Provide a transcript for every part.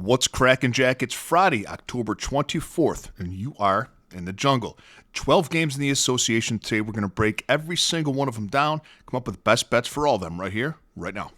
What's cracking, Jack? It's Friday, October 24th, and you are in the jungle. 12 games in the association today. We're going to break every single one of them down, come up with best bets for all of them right here, right now.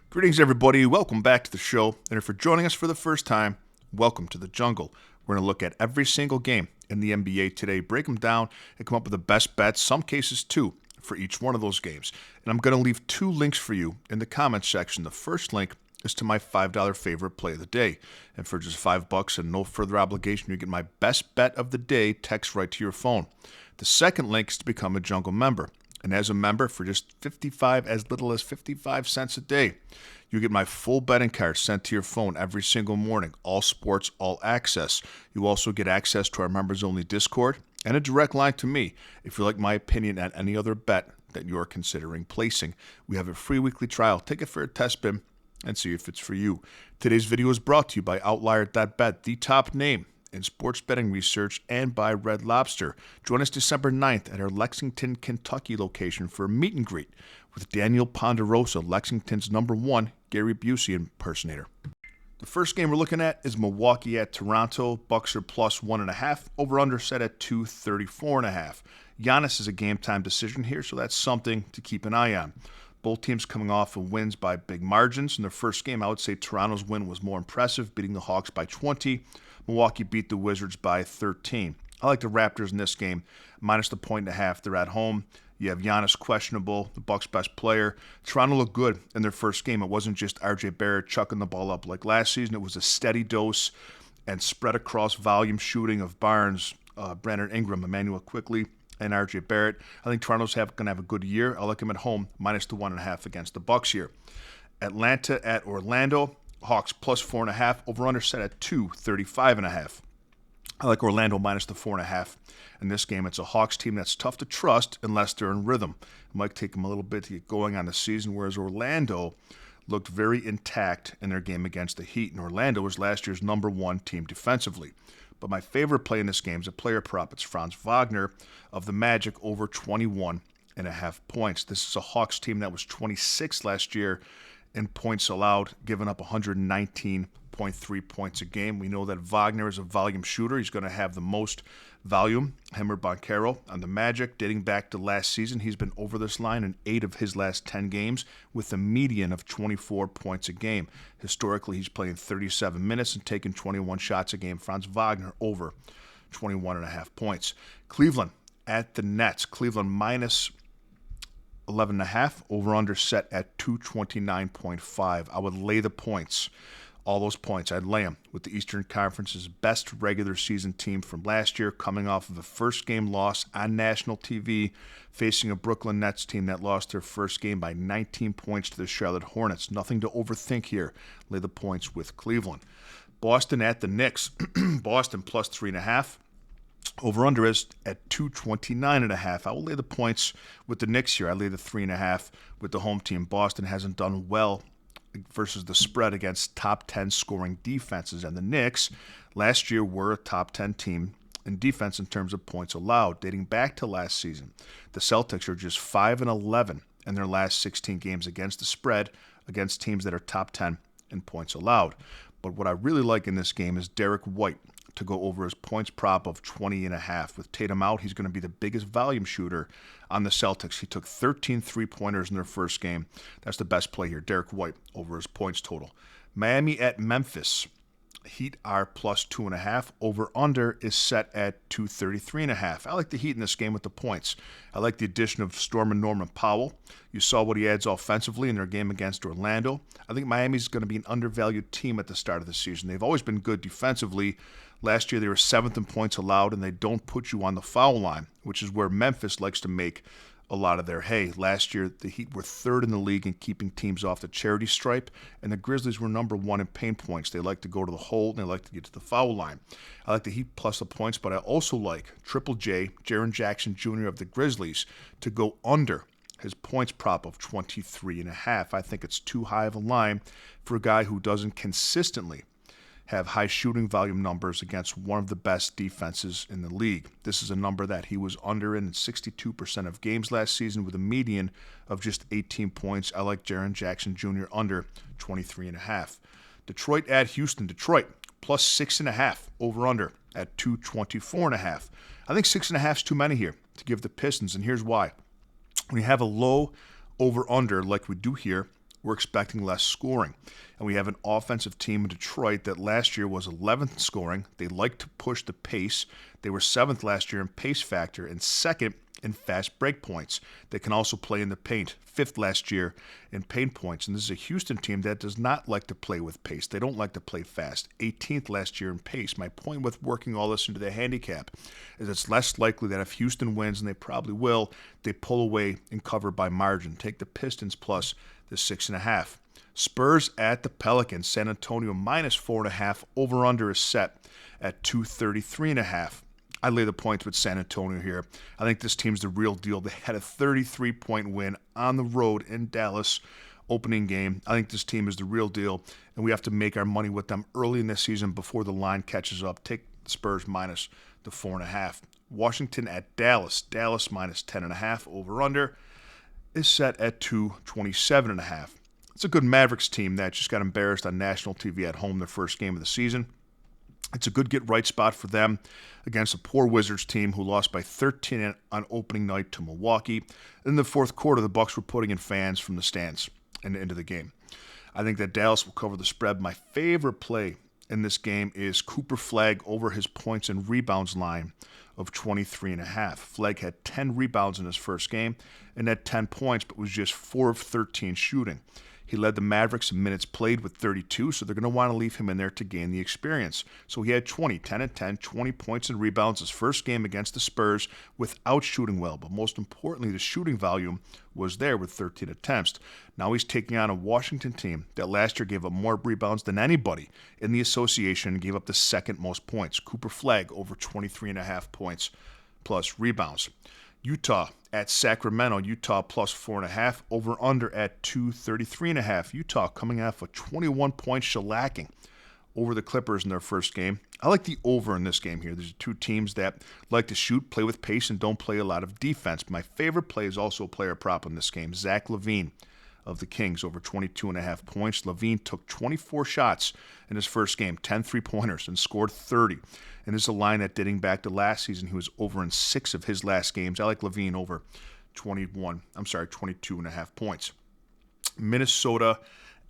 Greetings, everybody. Welcome back to the show. And if you're joining us for the first time, welcome to the jungle. We're going to look at every single game in the NBA today, break them down, and come up with the best bets, some cases two, for each one of those games. And I'm going to leave two links for you in the comments section. The first link is to my $5 favorite play of the day. And for just $5 and no further obligation, you get my best bet of the day text right to your phone. The second link is to become a Jungle member. And as a member, for just as little as 55 cents a day, you get my full betting card sent to your phone every single morning. All sports, all access. You also get access to our members-only Discord and a direct line to me if you like my opinion on any other bet that you're considering placing. We have a free weekly trial. Take it for a test spin and see if it's for you. Today's video is brought to you by Outlier.bet, the top name in sports betting research, and by Red Lobster. Join us December 9th at our Lexington, Kentucky location for a meet and greet with Daniel Ponderosa, Lexington's #1 Gary Busey impersonator. The first game we're looking at is Milwaukee at Toronto. Bucks are plus 1.5. Over-under set at 234.5. Giannis is a game-time decision here, so that's something to keep an eye on. Both teams coming off of wins by big margins. In their first game, I would say Toronto's win was more impressive, beating the Hawks by 20. Milwaukee beat the Wizards by 13. I like the Raptors in this game, minus the 1.5. They're at home. You have Giannis questionable, the Bucks' best player. Toronto looked good in their first game. It wasn't just R.J. Barrett chucking the ball up like last season. It was a steady dose and spread across volume shooting of Barnes, Brandon Ingram, Emmanuel Quickley, and R.J. Barrett. I think Toronto's going to have a good year. I like them at home, minus the 1.5 against the Bucks here. Atlanta at Orlando. Hawks plus 4.5. Over-under set at 235.5. I like Orlando minus the 4.5. In this game, it's a Hawks team that's tough to trust unless they're in rhythm. It might take them a little bit to get going on the season, whereas Orlando looked very intact in their game against the Heat. And Orlando was last year's #1 team defensively. But my favorite play in this game is a player prop. It's Franz Wagner of the Magic over 21.5 points. This is a Hawks team that was 26th last year in points allowed, giving up 119.3 points a game. We know that Wagner is a volume shooter. He's going to have the most volume, him or Banchero. On the Magic, dating back to last season, he's been over this line in 8 of his last 10 games with a median of 24 points a game. Historically, he's playing 37 minutes and taking 21 shots a game. Franz Wagner over 21.5 points. Cleveland at the Nets. Cleveland minus 11.5, over-under set at 229.5. I would lay the points, all those points. I'd lay them with the Eastern Conference's best regular season team from last year, coming off of a first-game loss on national TV, facing a Brooklyn Nets team that lost their first game by 19 points to the Charlotte Hornets. Nothing to overthink here. Lay the points with Cleveland. Boston at the Knicks. Boston plus 3.5. Over-under is at 229.5. I will lay the points with the Knicks here. I lay the 3.5 with the home team. Boston hasn't done well versus the spread against top 10 scoring defenses. And the Knicks last year were a top 10 team in defense in terms of points allowed, dating back to last season. The Celtics are just 5-11 in their last 16 games against the spread against teams that are top 10 in points allowed. But what I really like in this game is Derek White to go over his points prop of 20.5. With Tatum out, he's going to be the biggest volume shooter on the Celtics. He took 13 three-pointers in their first game. That's the best play here. Derek White over his points total. Miami at Memphis. Heat are plus 2.5. Over-under is set at 233.5. I like the Heat in this game with the points. I like the addition of Storm and Norman Powell. You saw what he adds offensively in their game against Orlando. I think Miami's going to be an undervalued team at the start of the season. They've always been good defensively. Last year they were 7th in points allowed, and they don't put you on the foul line, which is where Memphis likes to make a lot of their hay. Last year, the Heat were 3rd in the league in keeping teams off the charity stripe, and the Grizzlies were #1 in paint points. They like to go to the hole, and they like to get to the foul line. I like the Heat plus the points, but I also like Triple J, Jaren Jackson Jr. of the Grizzlies, to go under his points prop of 23.5. I think it's too high of a line for a guy who doesn't consistently have high shooting volume numbers against one of the best defenses in the league. This is a number that he was under in 62% of games last season with a median of just 18 points. I like Jaren Jackson Jr. under 23.5. Detroit at Houston. Detroit plus 6.5 over under at 224.5. I think 6.5 is too many here to give the Pistons, and here's why. When you have a low over under like we do here, we're expecting less scoring. And we have an offensive team in Detroit that last year was 11th in scoring. They like to push the pace. They were 7th last year in pace factor and 2nd in fast break points. They can also play in the paint, 5th last year in paint points. And this is a Houston team that does not like to play with pace. They don't like to play fast. 18th last year in pace. My point with working all this into the handicap is it's less likely that if Houston wins, and they probably will, they pull away and cover by margin. Take the Pistons plus the 6.5. Spurs at the Pelicans. San Antonio minus 4.5. Over-under is set at 233.5. I lay the points with San Antonio here. I think this team's the real deal. They had a 33-point win on the road in Dallas opening game. I think this team is the real deal, and we have to make our money with them early in this season before the line catches up. Take the Spurs minus the 4.5. Washington at Dallas. Dallas minus 10.5. Over-under is set at 227.5. It's a good Mavericks team that just got embarrassed on national TV at home their first game of the season. It's a good get-right spot for them against a poor Wizards team who lost by 13 on opening night to Milwaukee. In the fourth quarter, the Bucks were putting in fans from the stands and into the game. I think that Dallas will cover the spread. My favorite play in this game is Cooper Flagg over his points and rebounds line of 23.5. Flagg had 10 rebounds in his first game and had 10 points, but was just 4 of 13 shooting. He led the Mavericks in minutes played with 32, so they're going to want to leave him in there to gain the experience. So he had 20, 10 and 10, 20 points and rebounds his first game against the Spurs without shooting well. But most importantly, the shooting volume was there with 13 attempts. Now he's taking on a Washington team that last year gave up more rebounds than anybody in the association and gave up the second most points. Cooper Flagg over 23.5 points plus rebounds. Utah at Sacramento. Utah plus 4.5. Over under at 233.5. Utah coming off a 21-point shellacking over the Clippers in their first game. I like the over in this game here. There's two teams that like to shoot, play with pace, and don't play a lot of defense. My favorite play is also a player prop in this game. Zach LaVine of the Kings over 22.5 points. LaVine took 24 shots in his first game, 10 three-pointers, and scored 30. And this is a line that dating back to last season, he was over in 6 of his last games. I like LaVine over 22.5 points. Minnesota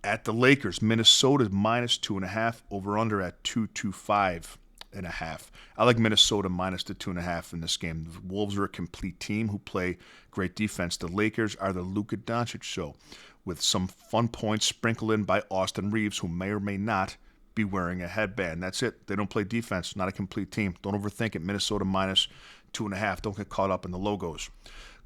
at the Lakers. Minnesota minus 2.5, over under at 225.5. I like Minnesota minus the 2.5 in this game. The Wolves are a complete team who play great defense. The Lakers are the Luka Doncic show, with some fun points sprinkled in by Austin Reeves, who may or may not be wearing a headband. That's it. They don't play defense. Not a complete team. Don't overthink it. Minnesota minus 2.5. Don't get caught up in the logos.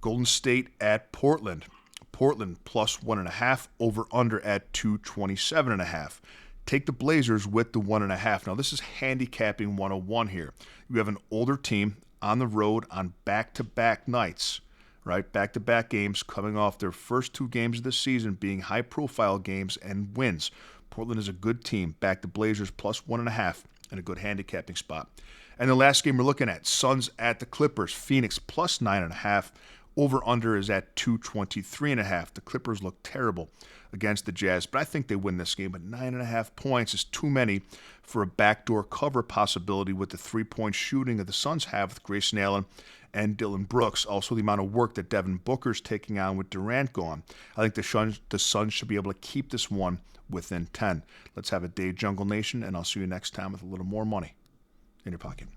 Golden State at Portland. Portland plus 1.5. Over under at 227.5. Take the Blazers with the 1.5. Now this is handicapping 101 here. You have an older team on the road on back-to-back nights, right? Back-to-back games coming off their first 2 games of the season being high-profile games and wins. Portland is a good team. Back to Blazers plus 1.5 and a good handicapping spot. And the last game we're looking at, Suns at the Clippers. Phoenix plus 9.5. Over-under is at 223.5. The Clippers look terrible against the Jazz, but I think they win this game. But 9.5 points is too many for a backdoor cover possibility with the 3-point shooting that the Suns have with Grayson Allen and Dylan Brooks. Also, the amount of work that Devin Booker's taking on with Durant gone. I think the Suns should be able to keep this one within 10. Let's have a day, Jungle Nation, and I'll see you next time with a little more money in your pocket.